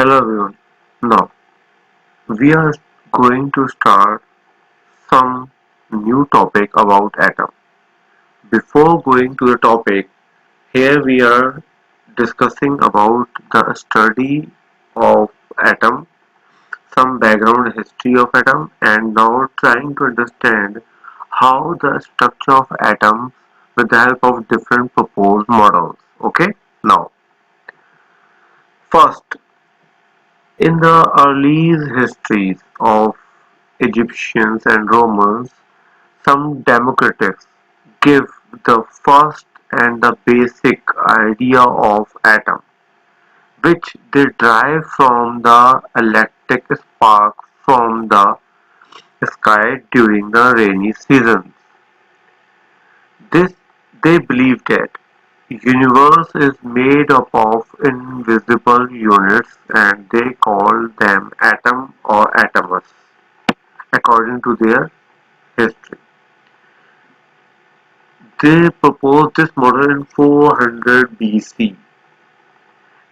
Hello everyone. Now we are going to start some new topic about atom. Before going to the topic, here we are discussing about the study of atom, some background history of atom, and now trying to understand how the structure of atoms with the help of different proposed models. Okay? Now, first, in the early histories of Egyptians and Romans, some Democritus give the first and the basic idea of atom, which they derive from the electric spark from the sky during the rainy seasons. This they believe that universe is made up of invisible units and they call them atom or atomos according to their history. They proposed this model in 400 BC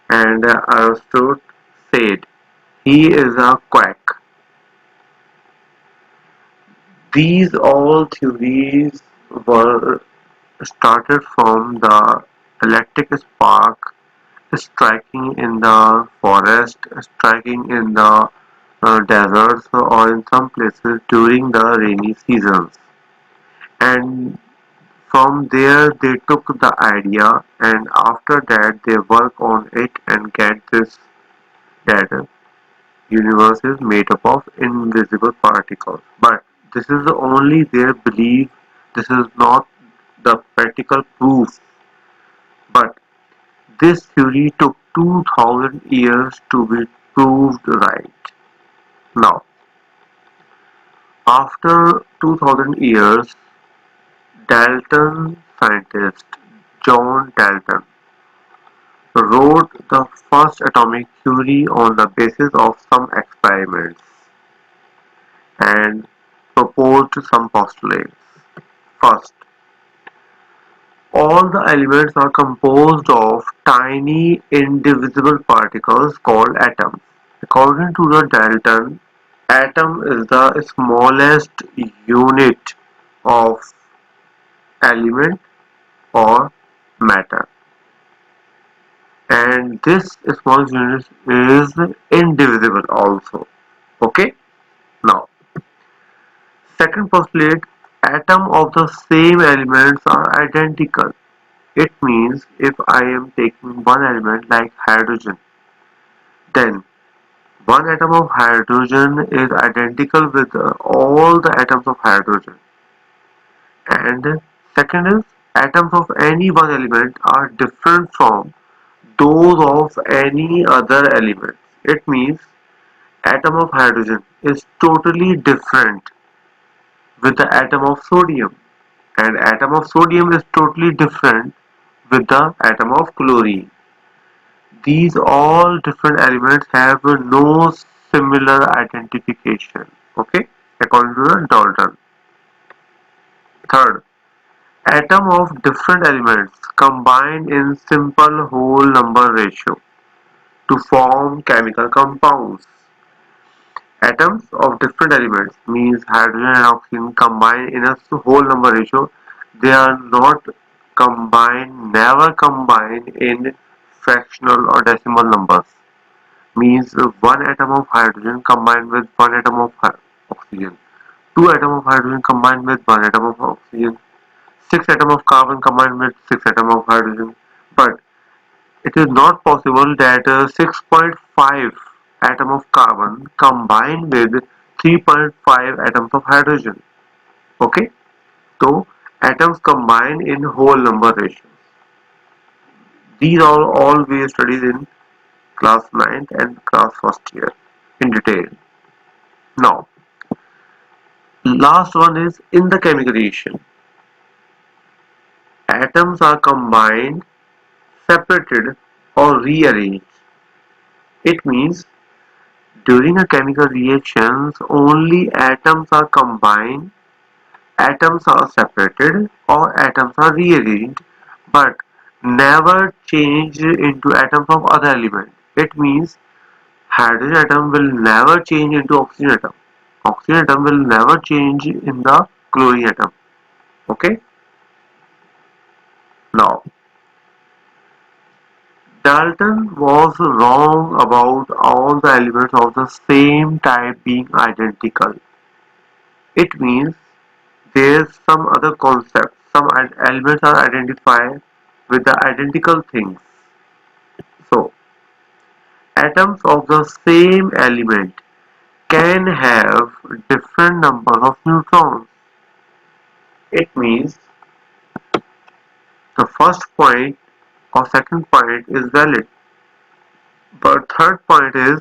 and Aristotle said he is a quack. These all theories were started from the electric spark striking in the forest, striking in the deserts or in some places during the rainy seasons. And from there they took the idea and after that they work on it and get this that universe is made up of invisible particles. But this is the only their belief. This is not the practical proof. But this theory took 2000 years to be proved right. Now, after 2000 years, Dalton scientist John Dalton wrote the first atomic theory on the basis of some experiments and proposed some postulates. First, all the elements are composed of tiny indivisible particles called atoms. According to the Dalton, atom is the smallest unit of element or matter, and this small unit is indivisible also. Okay. Now, second postulate, atom of the same elements are identical. It means if I am taking one element like hydrogen, then one atom of hydrogen is identical with all the atoms of hydrogen. And second is atoms of any one element are different from those of any other element. It means atom of hydrogen is totally different with the atom of sodium, and atom of sodium is totally different with the atom of chlorine. These all different elements have no similar identification. Okay, according to the Dalton. Third, atom of different elements combine in simple whole number ratio to form chemical compounds. Atoms of different elements means hydrogen and oxygen combine in a whole number ratio. They are not combined, never combine in fractional or decimal numbers. Means one atom of hydrogen combined with one atom of oxygen. Two atom of hydrogen combined with one atom of oxygen. Six atom of carbon combined with six atom of hydrogen. But it is not possible that 6.5 atom of carbon combined with 3.5 atoms of hydrogen. Okay, so atoms combine in whole number ratios. These are all we studied in class 9th and class 1st year in detail. Now, last one is in the chemical reaction. Atoms are combined, separated, or rearranged. It means during a chemical reactions, only atoms are combined, atoms are separated, or atoms are rearranged, but never changed into atoms of other elements. It means Hydrogen atom will never change into oxygen atom. Oxygen atom will never change in the chlorine atom. Okay. Now, Dalton was wrong about all the elements of the same type being identical. It means there's some other concept. Some elements are identified with the identical things. So, atoms of the same element can have different numbers of neutrons. It means the first point or second point is valid, but third point is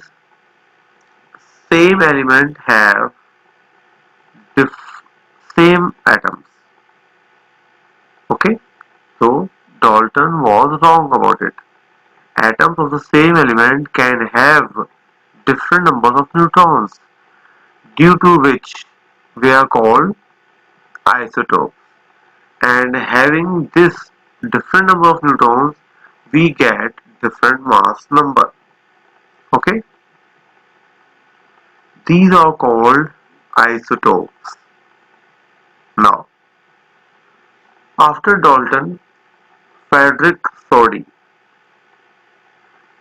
same element have dif- same atoms. Okay, so Dalton was wrong about it. Atoms of the same element can have different numbers of neutrons, due to which they are called isotopes. And having this different number of neutrons, we get different mass number. Okay, these are called isotopes. Now, after Dalton, Frederick Soddy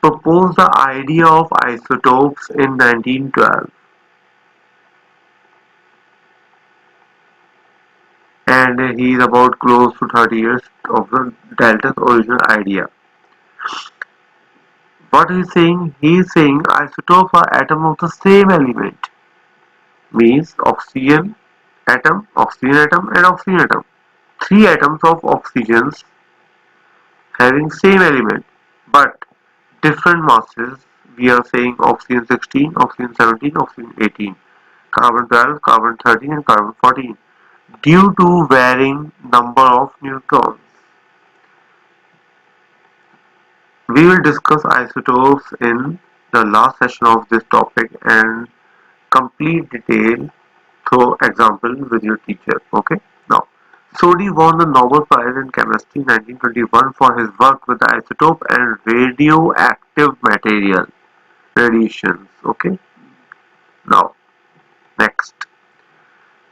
proposed the idea of isotopes in 1912, and he is about close to 30 years of the Dalton's original idea. What he's saying? He is saying isotopes are atoms of the same element, means oxygen atom, and oxygen atom. Three atoms of oxygens having same element, but different masses. We are saying oxygen 16, oxygen 17, oxygen 18, carbon 12, carbon 13, and carbon 14, due to varying number of neutrons. We will discuss isotopes in the last session of this topic and complete detail through example with your teacher. Okay. Now, Soddy won the Nobel Prize in Chemistry 1921 for his work with the isotope and radioactive material radiations. Okay. Now, next.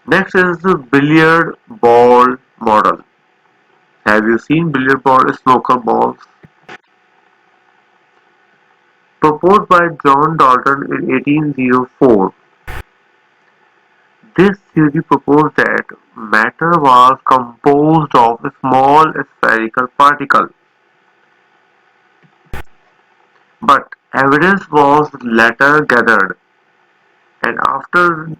Next is the billiard ball model. Have you seen billiard ball snooker balls? Proposed by John Dalton in 1804. This theory proposed that matter was composed of small spherical particles, but evidence was later gathered, and after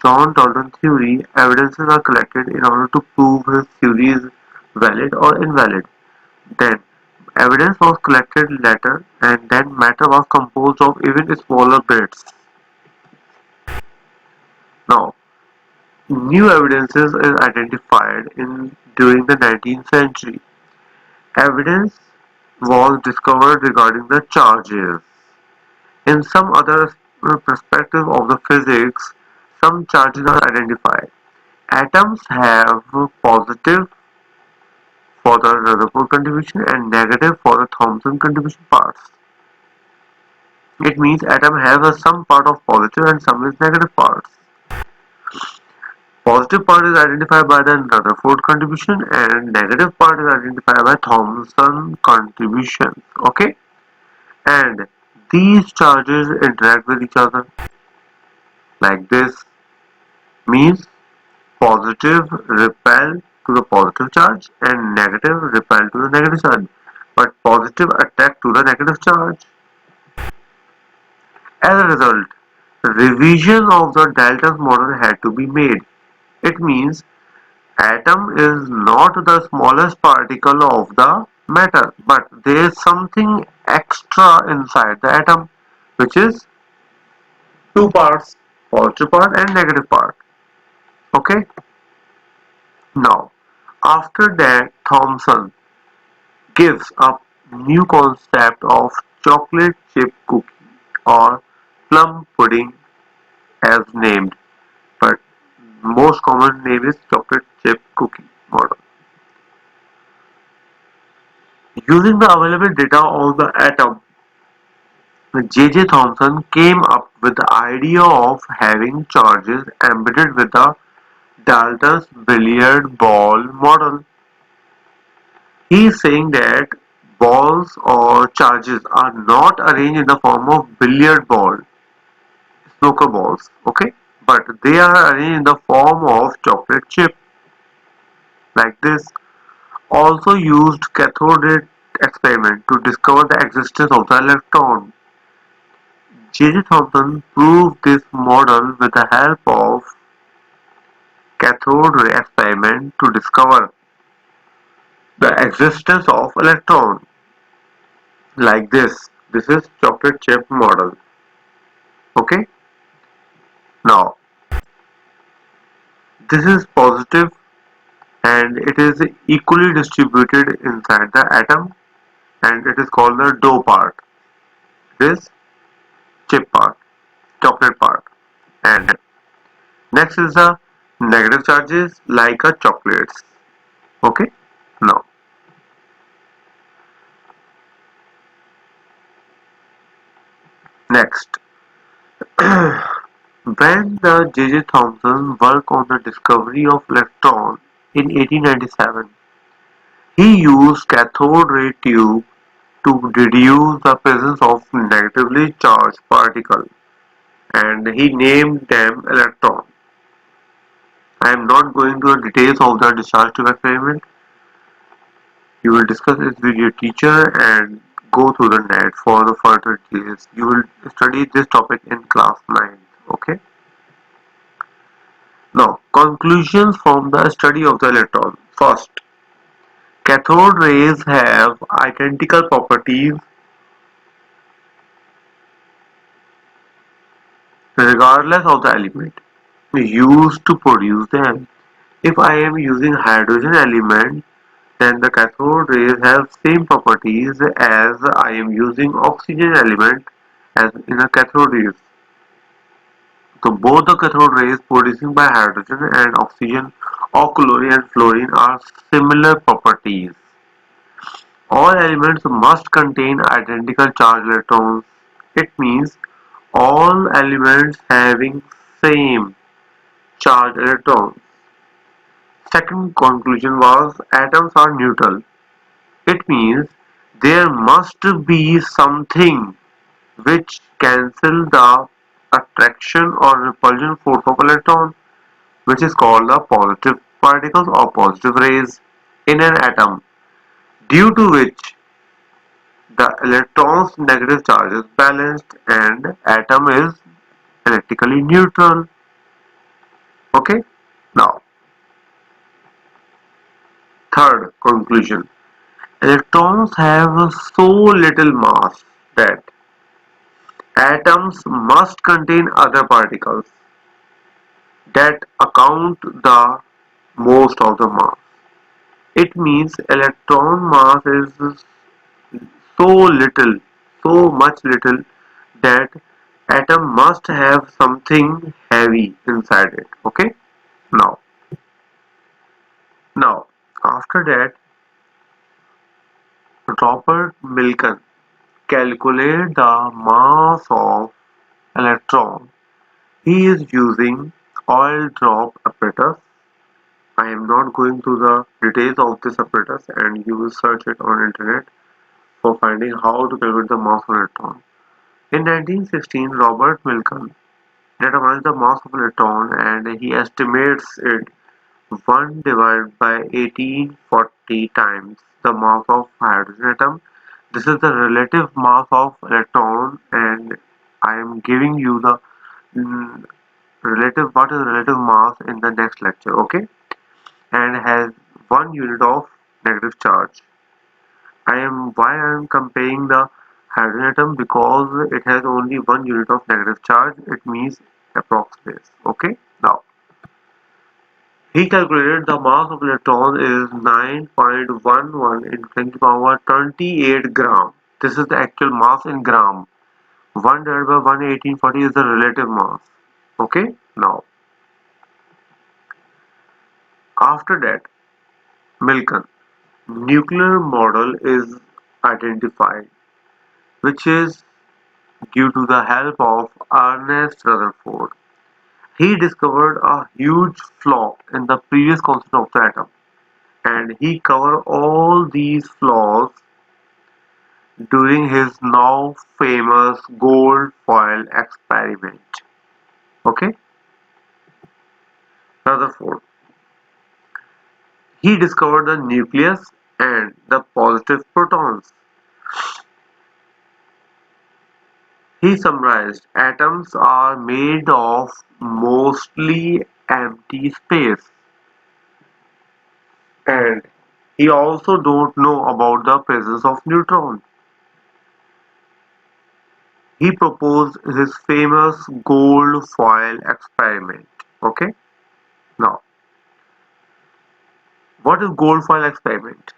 John Dalton's theory, evidences are collected in order to prove his theory is valid or invalid. Then, evidence was collected later, and then matter was composed of even smaller bits. Now, new evidences is identified in during the 19th century. Evidence was discovered regarding the charges. In some other perspective of the physics, some charges are identified. Atoms have positive for the Rutherford contribution and negative for the Thomson contribution parts. It means atom has some part of positive and some is negative parts. Positive part is identified by the Rutherford contribution and negative part is identified by Thomson contribution. Okay, and these charges interact with each other like this, means positive repel to the positive charge and negative repel to the negative charge, but positive attract to the negative charge. As a result, revision of the Dalton's model had to be made. It means atom is not the smallest particle of the matter, but there is something extra inside the atom, which is two parts, positive part and negative part. Okay. Now, after that, Thomson gives a new concept of chocolate chip cookie or plum pudding as named, but most common name is chocolate chip cookie model. Using the available data on the atom, J.J. Thomson came up with the idea of having charges embedded with the Dalton's billiard ball model. He is saying that balls or charges are not arranged in the form of billiard ball, snooker balls, okay? But they are arranged in the form of chocolate chip, like this. Also used cathode ray experiment to discover the existence of the electron. J.J. Thomson proved this model with the help of cathode ray experiment to discover the existence of electron, like this. This is chocolate chip model. Okay. Now this is positive and it is equally distributed inside the atom, and it is called the dough part. This chip part, chocolate part. And next is the negative charges like a chocolates. Okay. Now next, when the J.J. Thomson worked on the discovery of electron in 1897, he used cathode ray tube to reduce the presence of negatively charged particles, and he named them electrons. I am not going to the details of the discharge tube experiment. You will discuss it with your teacher and go through the net for the further details. You will study this topic in class 9. Okay. Now, conclusions from the study of the electron. First, cathode rays have identical properties regardless of the element used to produce them. If I am using hydrogen element, then the cathode rays have same properties as I am using oxygen element as in a cathode rays. So both the cathode rays producing by hydrogen and oxygen or chlorine and fluorine are similar properties. All elements must contain identical charged electrons. It means all elements having same charged electrons. Second conclusion was atoms are neutral. It means there must be something which cancel the attraction or repulsion force of electron, which is called the positive particles or positive rays in an atom, due to which the electron's negative charge is balanced and atom is electrically neutral. Okay. Now, third conclusion. Electrons have so little mass that atoms must contain other particles that account the most of the mass. It means electron mass is so little, so much little that atom must have something heavy inside it. Okay. Now, now after that, Robert Milken calculate the mass of electron. He is using oil drop apparatus. I am not going to the details of this apparatus, and you will search it on internet for finding how to calculate the mass of electron. In 1916, Robert Milken determines the mass of electron and he estimates it 1 divided by 1840 times the mass of hydrogen atom. This is the relative mass of electron, and I am giving you the mm, relative what is relative mass in the next lecture. Okay. And has 1 unit of negative charge. I am comparing the hydrogen atom because it has only 1 unit of negative charge. It means approximate. Okay. Now he calculated the mass of electron is 9.11 into 10 to the power 28 gram. This is the actual mass in gram. 1 divided by 1 1840 is the relative mass. Okay. Now after that, Milken nuclear model is identified, which is due to the help of Ernest Rutherford. He discovered a huge flaw in the previous concept of the atom, and he covered all these flaws during his now famous gold foil experiment. Okay, Rutherford. He discovered the nucleus and the positive protons. He summarized atoms are made of mostly empty space, and he also don't know about the presence of neutrons. He proposed his famous gold foil experiment. Okay, now what is gold foil experiment?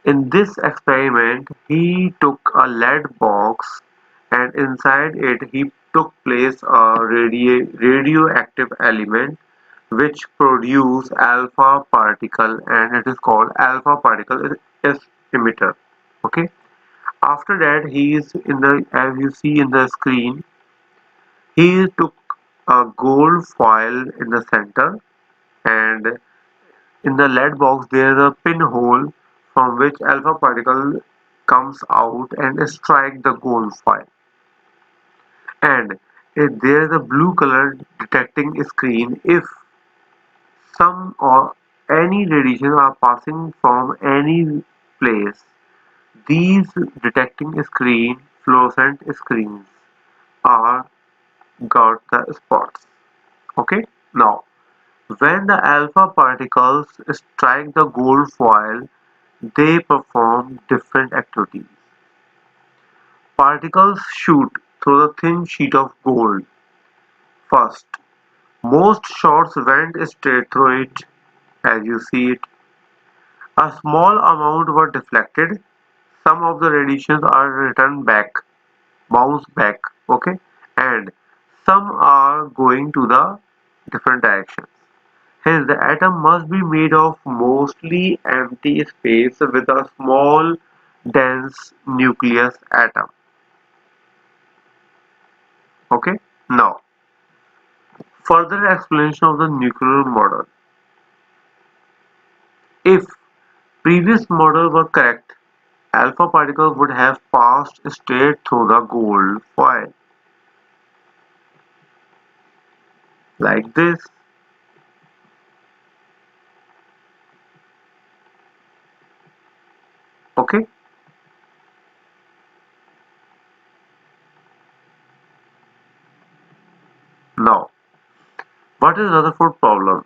In this experiment, he took a lead box and inside it he took place a radioactive element which produce alpha particle, and it is called alpha particle emitter. Okay. After that, he is in the, as you see in the screen, he took a gold foil in the center, and in the lead box there is a pinhole from which alpha particle comes out and strike the gold foil. And if there is a blue color detecting screen if some or any radiation are passing from any place. These detecting screen, fluorescent screens, are got the spots. Okay. Now, when the alpha particles strike the gold foil, they perform different activities. Particles shoot through the thin sheet of gold. First, most shots went straight through it, as you see it. A small amount were deflected. Some of the radiations are returned back, bounce back, okay, and some are going to the different directions. Hence, the atom must be made of mostly empty space with a small dense nucleus atom. Okay. Now, further explanation of the nuclear model. If previous model were correct, alpha particles would have passed straight through the gold foil like this. Okay. Now, what is Rutherford problem?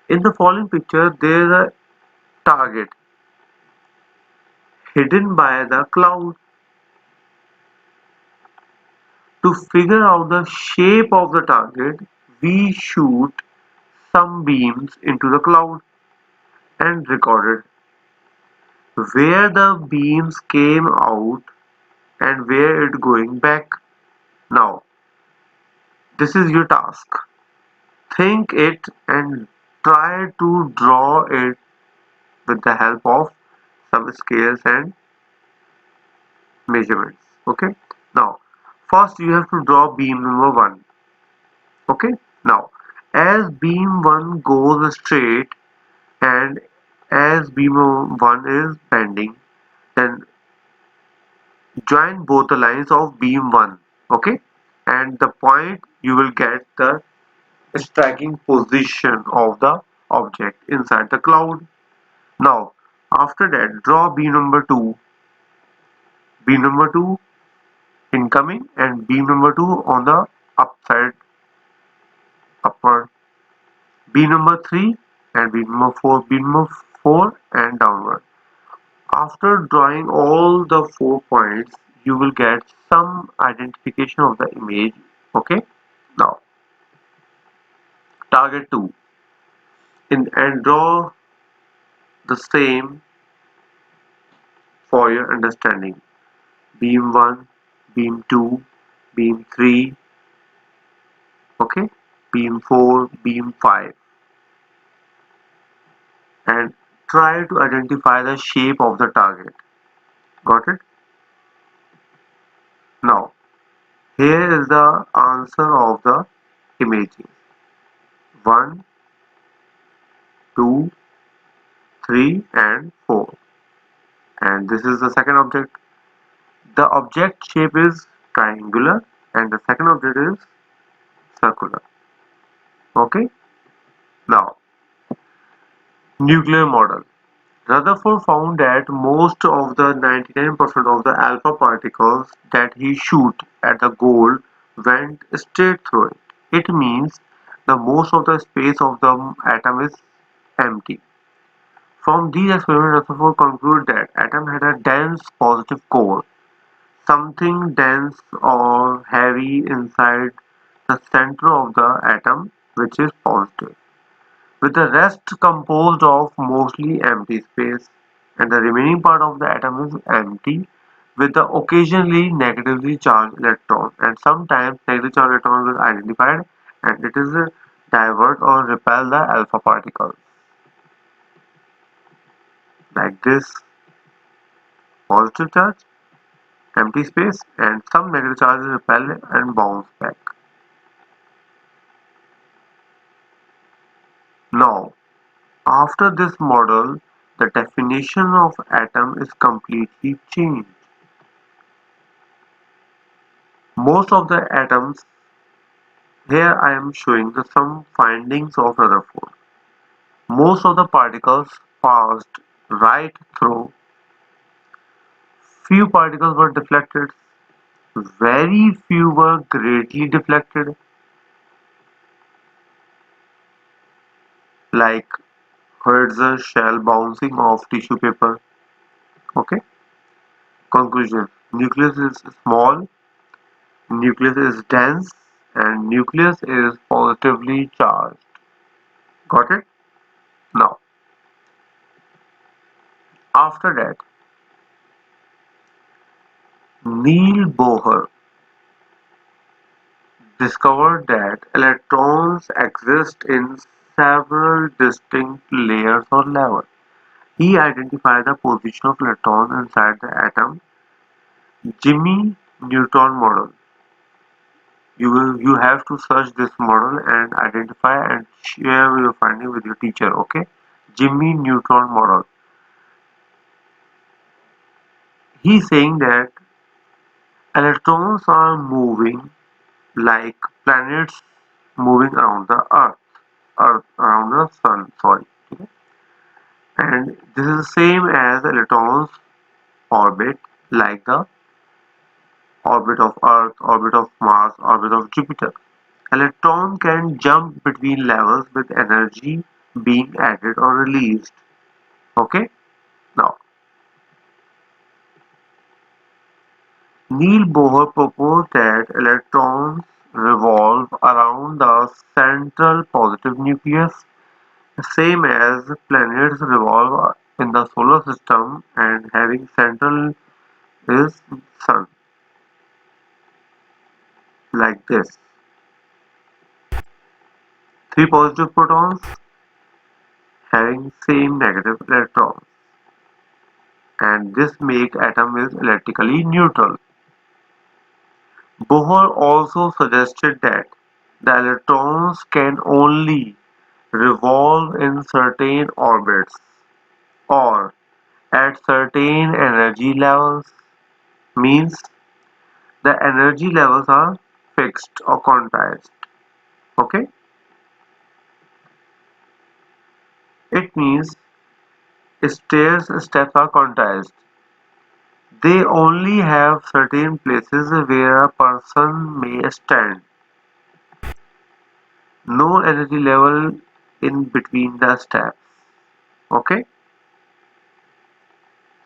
In the following picture, there is a target hidden by the cloud. To figure out the shape of the target, we shoot some beams into the cloud and recorded where the beams came out and where it going back. Now, this is your task. Think it and try to draw it with the help of some scales and measurements. Okay. Now, first you have to draw beam number 1. Okay. Now, as beam 1 goes straight and as beam 1 is bending, then join both the lines of beam 1. Okay. And the point you will get the striking position of the object inside the cloud. Now, after that, draw beam number 2. Beam number 2 incoming and beam number 2 on the upside upward. Beam number 3 and beam number 4, beam number 4 and downward. After drawing all the 4 points, you will get some identification of the image. Okay. Now, target 2 and draw the same for your understanding. Beam 1, beam 2, beam 3, okay, beam 4, beam 5, and try to identify the shape of the target. Got it? Now, here is the answer of the images. 1, 2, 3 and 4. And this is the second object. The object shape is triangular and the second object is circular. Okay. Now, nuclear model. Rutherford found that most of the 99% of the alpha particles that he shoot at the goal went straight through it. It means the most of the space of the atom is empty. From these experiments, Rutherford concluded that atom had a dense positive core, something dense or heavy inside the center of the atom, which is positive, with the rest composed of mostly empty space, and the remaining part of the atom is empty with the occasionally negatively charged electron, and sometimes negatively charged electron is identified and it is divert or repel the alpha particles like this: positive charge, empty space, and some negative charges repel and bounce back. Now, after this model, the definition of atom is completely changed. Most of the atoms, here I am showing some findings of Rutherford. Most of the particles passed right through, few particles were deflected, very few were greatly deflected, like Hertz shell bouncing off tissue paper. Okay. Conclusion: nucleus is small, nucleus is dense, and nucleus is positively charged. Got it? Now, after that, Neil Bohr discovered that electrons exist in several distinct layers or levels. He identified the position of electrons inside the atom. Jimmy Neutron model. You have to search this model and identify and share your finding with your teacher. Okay. Jimmy Neutron model. He's saying that electrons are moving like planets moving around the Earth around the Sun. Sorry, okay? And this is the same as electrons orbit, like the orbit of Earth, orbit of Mars, orbit of Jupiter. Electron can jump between levels with energy being added or released. Okay. Now, Neil Bohr proposed that electrons revolve around the central positive nucleus, same as planets revolve in the solar system and having central is sun, like this. Three positive protons having same negative electrons, and this make atom is electrically neutral. Bohr also suggested that the electrons can only revolve in certain orbits or at certain energy levels, means the energy levels are fixed or quantized. Okay, it means steps are quantized. They only have certain places where a person may stand. No energy level in between the steps. Okay,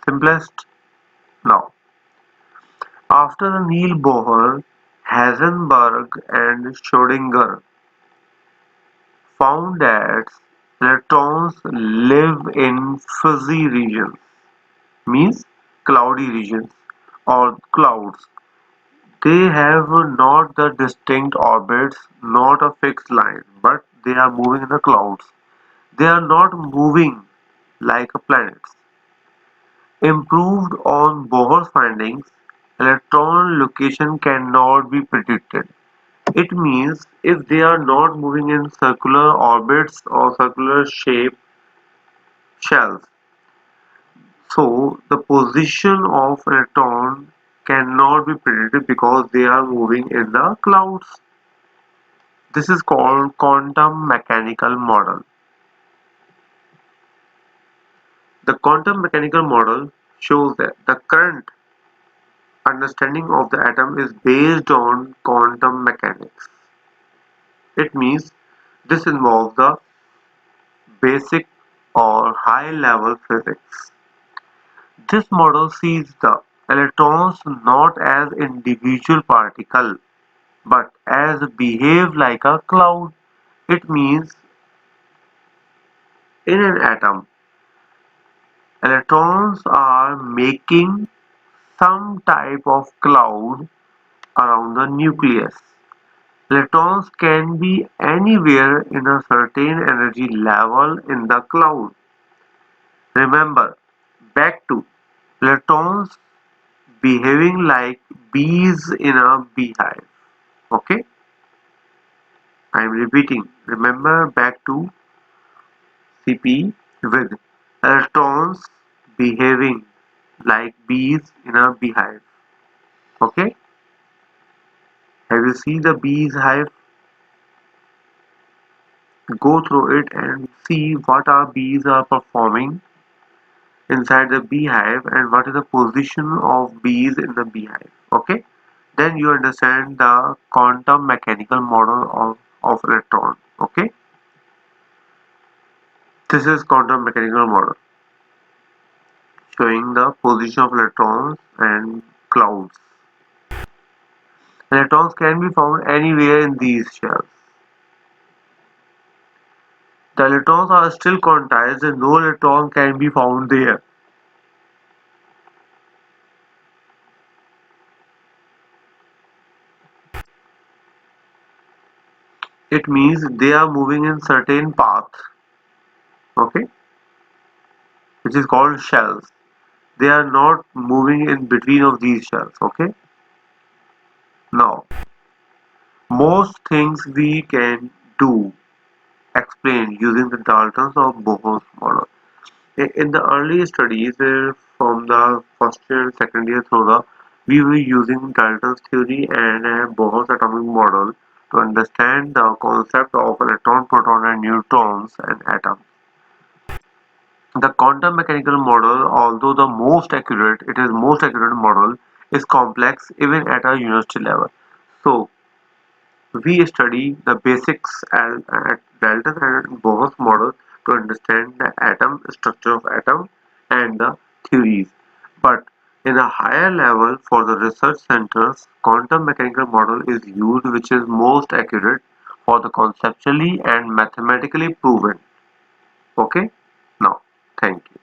simplest. Now, after Neil Bohr, Heisenberg and Schrödinger found that electrons live in fuzzy regions, means cloudy regions or clouds. They have not the distinct orbits, not a fixed line, but they are moving in the clouds. They are not moving like planets. Improved on Bohr's findings, electron location cannot be predicted. It means if they are not moving in circular orbits or circular shape shells, so the position of electron cannot be predicted because they are moving in the clouds. This is called quantum mechanical model. The quantum mechanical model shows that the current understanding of the atom is based on quantum mechanics. It means this involves the basic or high level physics. This model sees the electrons not as individual particles but as behave like a cloud. It means in an atom, electrons are making some type of cloud around the nucleus. Electrons can be anywhere in a certain energy level in the cloud. Remember, back to electrons behaving like bees in a beehive. Okay, I am repeating. Remember back to CP with electrons behaving like bees in a beehive. Okay, have you seen the bees hive? Go through it and see what our bees are performing inside the beehive and what is the position of bees in the beehive. Okay, then you understand the quantum mechanical model of electron. Okay, this is quantum mechanical model showing the position of electrons and clouds. Electrons can be found anywhere in these shells. The electrons are still quantized and no electron can be found there. It means they are moving in certain path, okay, which is called shells. They are not moving in between of these shells, okay. Now, most things we can do explain using the Daltons or Bohr's model. In the early studies from the first year and second year through the we were using Dalton's theory and Bohr's atomic model to understand the concept of electron, proton and neutrons and atoms. The quantum mechanical model, although the most accurate, it is most accurate model, is complex even at a university level. So we study the basics at Dalton and Bohr's model to understand the atom structure of atom and the theories. But in a higher level for the research centers, quantum mechanical model is used which is most accurate for the conceptually and mathematically proven. Okay? Now, thank you.